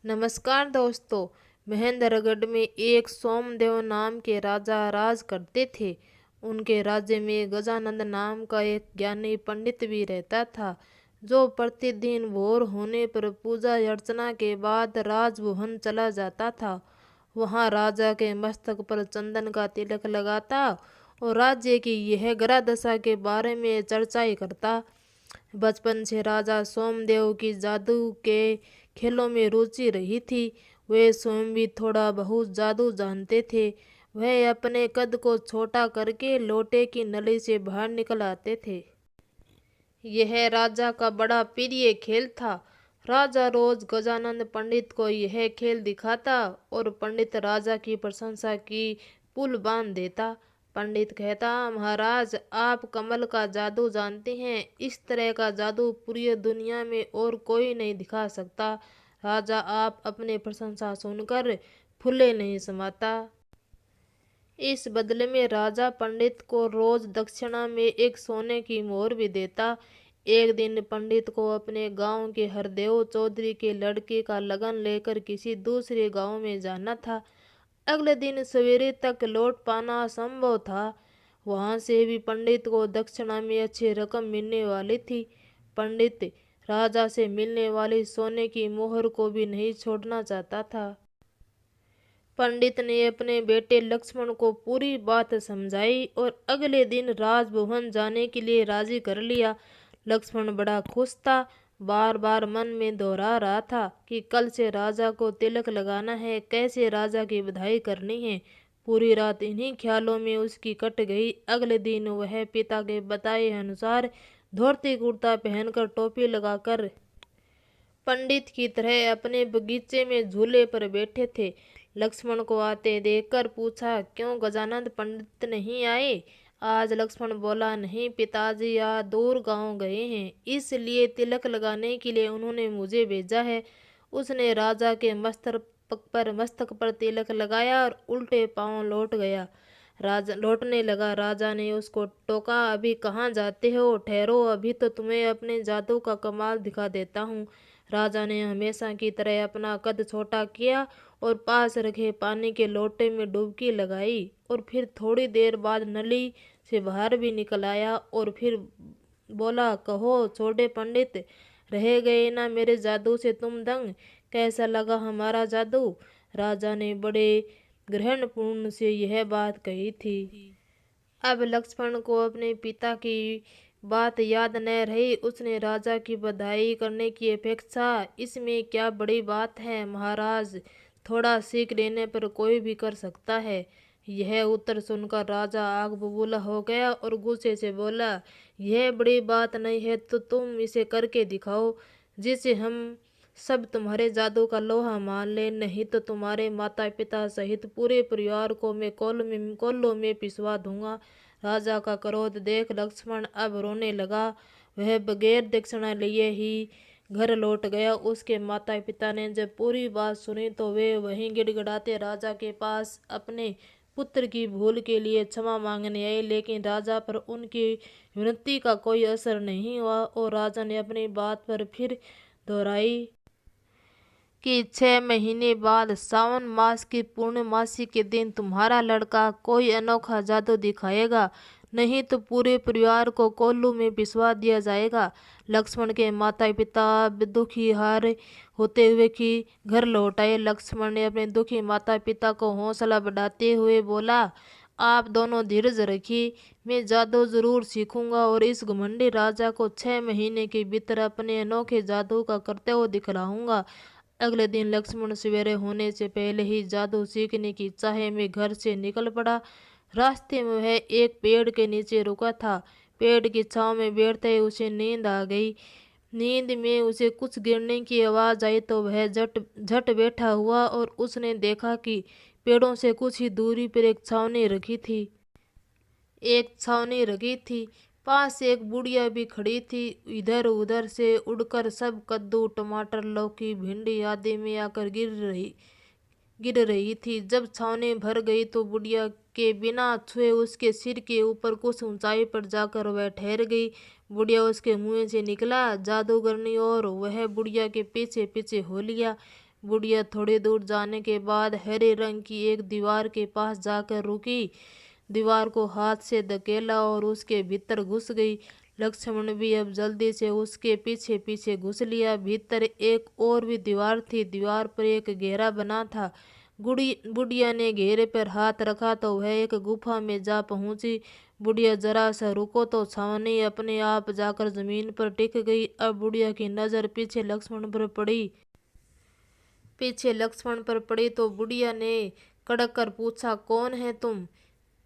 नमस्कार दोस्तों। महेंद्रगढ़ में एक सोमदेव नाम के राजा राज करते थे। उनके राज्य में गजानंद नाम का एक ज्ञानी पंडित भी रहता था, जो प्रतिदिन भोर होने पर पूजा अर्चना के बाद राजभवन चला जाता था। वहाँ राजा के मस्तक पर चंदन का तिलक लगाता और राज्य की यह ग्रह दशा के बारे में चर्चाएं करता। बचपन से राजा सोमदेव की जादू के खेलों में रुचि रही थी। वे स्वयं भी थोड़ा बहुत जादू जानते थे। वह अपने कद को छोटा करके लोटे की नली से बाहर निकल आते थे। यह राजा का बड़ा प्रिय खेल था। राजा रोज गजानंद पंडित को यह खेल दिखाता और पंडित राजा की प्रशंसा की पुल बांध देता। पंडित कहता, महाराज आप कमल का जादू जानते हैं, इस तरह का जादू पूरी दुनिया में और कोई नहीं दिखा सकता। राजा आप अपने प्रशंसा सुनकर फूले नहीं समाता। इस बदले में राजा पंडित को रोज दक्षिणा में एक सोने की मोहर भी देता। एक दिन पंडित को अपने गांव के हरदेव चौधरी के लड़के का लगन लेकर किसी दूसरे गांव में जाना था। अगले दिन सवेरे तक लौट पाना असंभव था। वहां से भी पंडित को दक्षिणा में अच्छी रकम मिलने वाली थी। पंडित राजा से मिलने वाली सोने की मोहर को भी नहीं छोड़ना चाहता था। पंडित ने अपने बेटे लक्ष्मण को पूरी बात समझाई और अगले दिन राजभवन जाने के लिए राजी कर लिया। लक्ष्मण बड़ा खुश था। बार बार मन में दोहरा रहा था कि कल से राजा को तिलक लगाना है, कैसे राजा की बधाई करनी है। पूरी रात इन्हीं ख्यालों में उसकी कट गई। अगले दिन वह पिता के बताए अनुसार धोती कुर्ता पहनकर टोपी लगाकर पंडित की तरह अपने बगीचे में झूले पर बैठे थे। लक्ष्मण को आते देखकर पूछा, क्यों गजानंद पंडित नहीं आए? आज लक्ष्मण बोला, नहीं पिताजी आज दूर गांव गए हैं, इसलिए तिलक लगाने के लिए उन्होंने मुझे भेजा है। उसने राजा के मस्तक पर तिलक लगाया और उल्टे पांव लौट गया। राजा लौटने लगा। राजा ने उसको टोका, अभी कहाँ जाते हो? ठहरो, अभी तो तुम्हें अपने जादू का कमाल दिखा देता हूँ। राजा ने हमेशा की तरह अपना कद छोटा किया और पास रखे पानी के लोटे में डुबकी लगाई और फिर थोड़ी देर बाद नली से बाहर भी निकल आया और फिर बोला, कहो छोटे पंडित, रह गए ना मेरे जादू से तुम दंग? कैसा लगा हमारा जादू? राजा ने बड़े ग्रहणपूर्ण से यह बात कही थी। अब लक्ष्मण को अपने पिता की बात याद न रही। उसने राजा की बधाई करने की अपेक्षा, इसमें क्या बड़ी बात है महाराज, थोड़ा सीख लेने पर कोई भी कर सकता है। यह उत्तर सुनकर राजा आग बबूला हो गया और गुस्से से बोला, यह बड़ी बात नहीं है तो तुम इसे करके दिखाओ, जिसे हम सब तुम्हारे जादू का लोहा मान ले, नहीं तो तुम्हारे माता पिता सहित पूरे परिवार को मैं कोल्लों में पिसवा दूंगा। राजा का क्रोध देख लक्ष्मण अब रोने लगा। वह बगैर दक्षिणा लिए ही घर लौट गया। उसके माता पिता ने जब पूरी बात सुनी तो वे वहीं गिड़गिड़ाते राजा के पास अपने पुत्र की भूल के लिए क्षमा मांगने आए, लेकिन राजा पर उनकी विनती का कोई असर नहीं हुआ और राजा ने अपनी बात पर फिर दोहराई कि 6 महीने बाद सावन मास की पूर्णमासी के दिन तुम्हारा लड़का कोई अनोखा जादू दिखाएगा, नहीं तो पूरे परिवार को कोल्लू में पिसवा दिया जाएगा। लक्ष्मण के माता पिता दुखी हार होते हुए कि घर लौट आए। लक्ष्मण ने अपने दुखी माता पिता को हौसला बढ़ाते हुए बोला, आप दोनों धीरज रखिए, मैं जादू जरूर सीखूंगा और इस घमंडी राजा को 6 महीने के भीतर अपने अनोखे जादू का करते हुए दिखलाऊंगा। अगले दिन लक्ष्मण सवेरे होने से पहले ही जादू सीखने की चाह में घर से निकल पड़ा। रास्ते में वह एक पेड़ के नीचे रुका था। पेड़ की छांव में बैठते ही उसे नींद आ गई। नींद में उसे कुछ गिरने की आवाज आई तो वह झट झट बैठा हुआ और उसने देखा कि पेड़ों से कुछ ही दूरी पर एक छावनी रखी थी। पास एक बुढ़िया भी खड़ी थी। इधर उधर से उड़कर सब कद्दू टमाटर लौकी भिंडी आदि में आकर गिर रही थी। जब छावनी भर गई तो बुढ़िया के बिना छुए उसके सिर के ऊपर कुछ ऊंचाई पर जाकर वह ठहर गई। बुढ़िया उसके मुंह से निकला जादूगरनी और वह बुढ़िया के पीछे पीछे हो लिया। बुढ़िया थोड़ी दूर जाने के बाद हरे रंग की एक दीवार के पास जाकर रुकी। दीवार को हाथ से धकेला और उसके भीतर घुस गई। लक्ष्मण भी अब जल्दी से उसके पीछे पीछे घुस लिया। भीतर एक और भी दीवार थी। दीवार पर एक घेरा बना था। बुढ़िया ने घेरे पर हाथ रखा तो वह एक गुफा में जा पहुंची। बुढ़िया जरा सा रुको तो छावनी अपने आप जाकर जमीन पर टिक गई। अब बुढ़िया की नजर पीछे लक्ष्मण पर पड़ी तो बुढ़िया ने कड़क कर पूछा, कौन है तुम?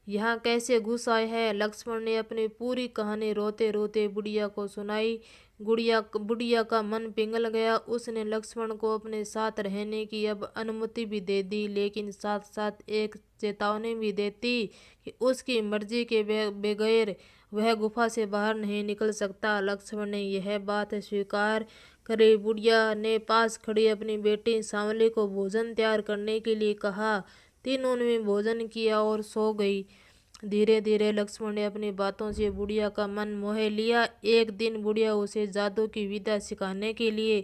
यहाँ कैसे घुस आए हैं? लक्ष्मण ने अपनी पूरी कहानी रोते रोते बुढ़िया को सुनाई। बुढ़िया का मन पिघल गया। उसने लक्ष्मण को अपने साथ रहने की अब अनुमति भी दे दी, लेकिन साथ साथ एक चेतावनी भी देती कि उसकी मर्जी के बगैर वह गुफा से बाहर नहीं निकल सकता। लक्ष्मण ने यह बात स्वीकार करी। बुढ़िया ने पास खड़ी अपनी बेटी सांवली को भोजन तैयार करने के लिए कहा। तीनों ने भोजन किया और सो गई। धीरे धीरे लक्ष्मण ने अपनी बातों से बुढ़िया का मन मोह लिया। एक दिन बुढ़िया उसे जादू की विद्या सिखाने के लिए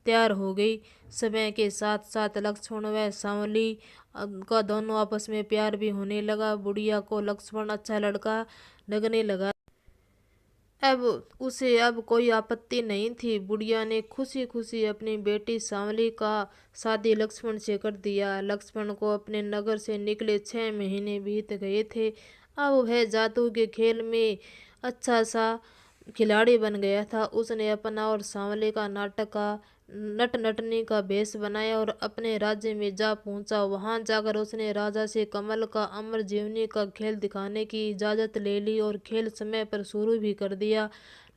तैयार हो गई। समय के साथ साथ लक्ष्मण व सांवली का दोनों आपस में प्यार भी होने लगा। बुढ़िया को लक्ष्मण अच्छा लड़का लगने लगा। अब कोई आपत्ति नहीं थी। बुढ़िया ने खुशी खुशी अपनी बेटी सांवली का शादी लक्ष्मण से कर दिया। लक्ष्मण को अपने नगर से निकले 6 महीने बीत गए थे। अब वह जादू के खेल में अच्छा सा खिलाड़ी बन गया था। उसने अपना और सांवले का नटनी का भेष बनाया और अपने राज्य में जा पहुंचा। वहां जाकर उसने राजा से कमल का अमर जीवनी का खेल दिखाने की इजाजत ले ली और खेल समय पर शुरू भी कर दिया।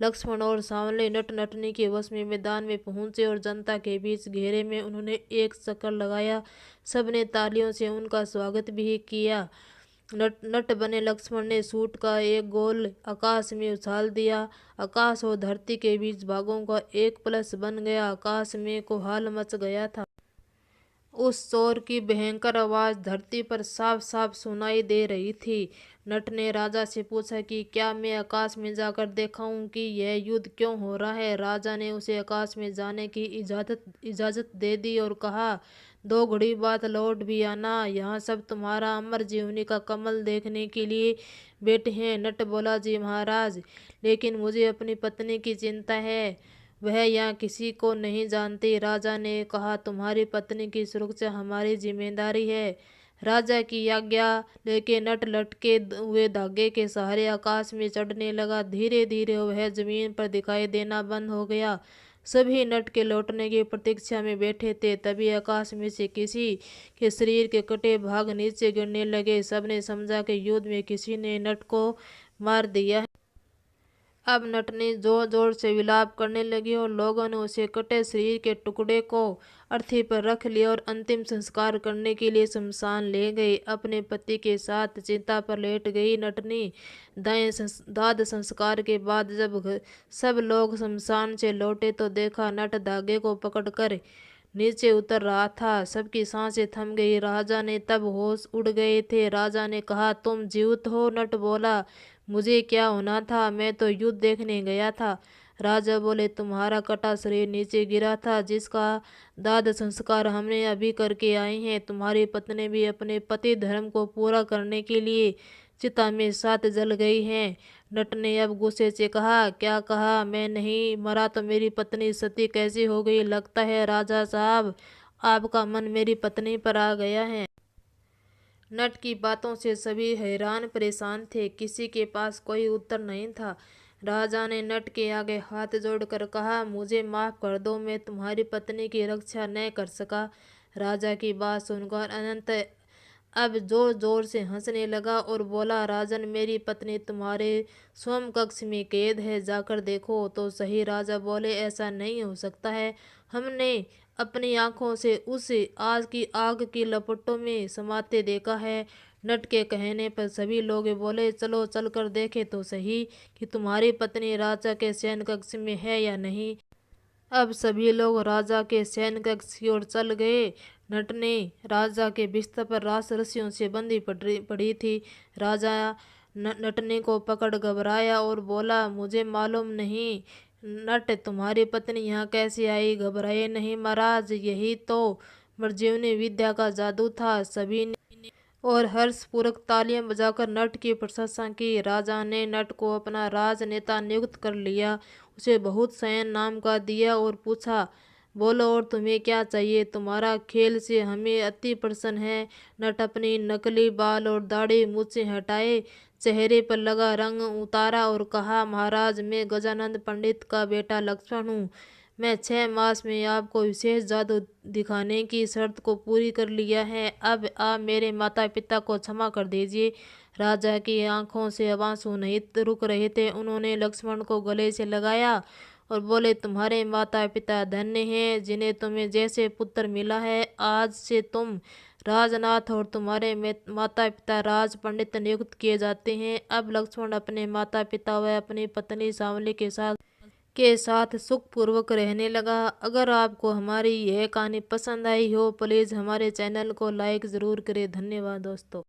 लक्ष्मण और सांवले नटनी के वश में मैदान में पहुंचे और जनता के बीच घेरे में उन्होंने एक चक्कर लगाया। सबने तालियों से उनका स्वागत भी किया। नट बने लक्ष्मण ने सूट का एक गोल आकाश में उछाल दिया। आकाश और धरती के बीच भागों का एक प्लस बन गया। आकाश में कोलाहल मच गया था। उस शोर की भयंकर आवाज धरती पर साफ साफ सुनाई दे रही थी। नट ने राजा से पूछा कि क्या मैं आकाश में जाकर दिखाऊं कि यह युद्ध क्यों हो रहा है? राजा ने उसे आकाश में जाने की इजाजत दे दी और कहा, 2 घड़ी बाद लौट भी आना। यहाँ सब तुम्हारा अमर जीवनी का कमल देखने के लिए बैठे हैं। नट बोला, जी महाराज, लेकिन मुझे अपनी पत्नी की चिंता है, वह यहाँ किसी को नहीं जानती। राजा ने कहा, तुम्हारी पत्नी की सुरक्षा हमारी जिम्मेदारी है। राजा की आज्ञा लेके नट लटके हुए धागे के सहारे आकाश में चढ़ने लगा। धीरे धीरे वह जमीन पर दिखाई देना बंद हो गया। सभी नट के लौटने की प्रतीक्षा में बैठे थे। तभी आकाश में से किसी के शरीर के कटे भाग नीचे गिरने लगे। सबने समझा कि युद्ध में किसी ने नट को मार दिया है। अब नटनी जोर जोर से विलाप करने लगी और लोगों ने उसे कटे शरीर के टुकड़े को अर्थी पर रख लिया और अंतिम संस्कार करने के लिए शमशान ले गए। अपने पति के साथ चिता पर लेट गई नटनी। दाद संस्कार के बाद जब सब लोग शमशान से लौटे तो देखा नट धागे को पकड़कर नीचे उतर रहा था। सबकी सांसें थम गई। राजा ने तब होश उड़ गए थे। राजा ने कहा, तुम जीवित हो? नट बोला, मुझे क्या होना था, मैं तो युद्ध देखने गया था। राजा बोले, तुम्हारा कटा शरीर नीचे गिरा था, जिसका दाद संस्कार हमने अभी करके आए हैं। तुम्हारी पत्नी भी अपने पति धर्म को पूरा करने के लिए चिता में साथ जल गई हैं। नट ने अब गुस्से से कहा, क्या कहा? मैं नहीं मरा तो मेरी पत्नी सती कैसे हो गई? लगता है राजा साहब, आपका मन मेरी पत्नी पर आ गया है। नट की बातों से सभी हैरान परेशान थे। किसी के पास कोई उत्तर नहीं था। राजा ने नट के आगे हाथ जोड़कर कहा, मुझे माफ कर दो, मैं तुम्हारी पत्नी की रक्षा न कर सका। राजा की बात सुनकर अनंत अब जोर जोर से हंसने लगा और बोला, राजन, मेरी पत्नी तुम्हारे सोम कक्ष में कैद है, जाकर देखो तो सही। राजा बोले, ऐसा नहीं हो सकता है, हमने अपनी आंखों से उसे आज की आग की लपटों में समाते देखा है। नट के कहने पर सभी लोग बोले, चलो चलकर देखे तो सही कि तुम्हारी पत्नी राजा के शयन कक्ष में है या नहीं। अब सभी लोग राजा के शयन कक्ष की ओर चल गए। नट ने राजा के बिस्तर पर रास रस्सियों से बंधी पड़ी थी। राजा नटने को पकड़ घबराया और बोला, मुझे मालूम नहीं नट, तुम्हारी पत्नी यहाँ कैसे आई? घबराए नहीं महाराज, यही तो मर्जीवनी विद्या का जादू था। सभी ने और हर्षपूर्वक तालियां बजाकर नट की प्रशंसा की। राजा ने नट को अपना राजनेता नियुक्त कर लिया, उसे बहुत सैन नाम का दिया और पूछा, बोलो और तुम्हें क्या चाहिए? तुम्हारा खेल से हमें अति प्रसन्न है। नट अपनी नकली बाल और दाढ़ी मूछें हटाए, चेहरे पर लगा रंग उतारा और कहा, महाराज मैं गजानंद पंडित का बेटा लक्ष्मण हूँ। मैं 6 मास में आपको विशेष जादू दिखाने की शर्त को पूरी कर लिया है। अब आप मेरे माता पिता को क्षमा कर दीजिए। राजा की आंखों से अब आंसू नहीं रुक रहे थे। उन्होंने लक्ष्मण को गले से लगाया और बोले, तुम्हारे माता पिता धन्य हैं जिन्हें तुम्हें जैसे पुत्र मिला है। आज से तुम राजनाथ और तुम्हारे माता पिता राज पंडित नियुक्त किए जाते हैं। अब लक्ष्मण अपने माता पिता व अपनी पत्नी सांवली के साथ सुखपूर्वक रहने लगा। अगर आपको हमारी यह कहानी पसंद आई हो, प्लीज़ हमारे चैनल को लाइक ज़रूर करें। धन्यवाद दोस्तों।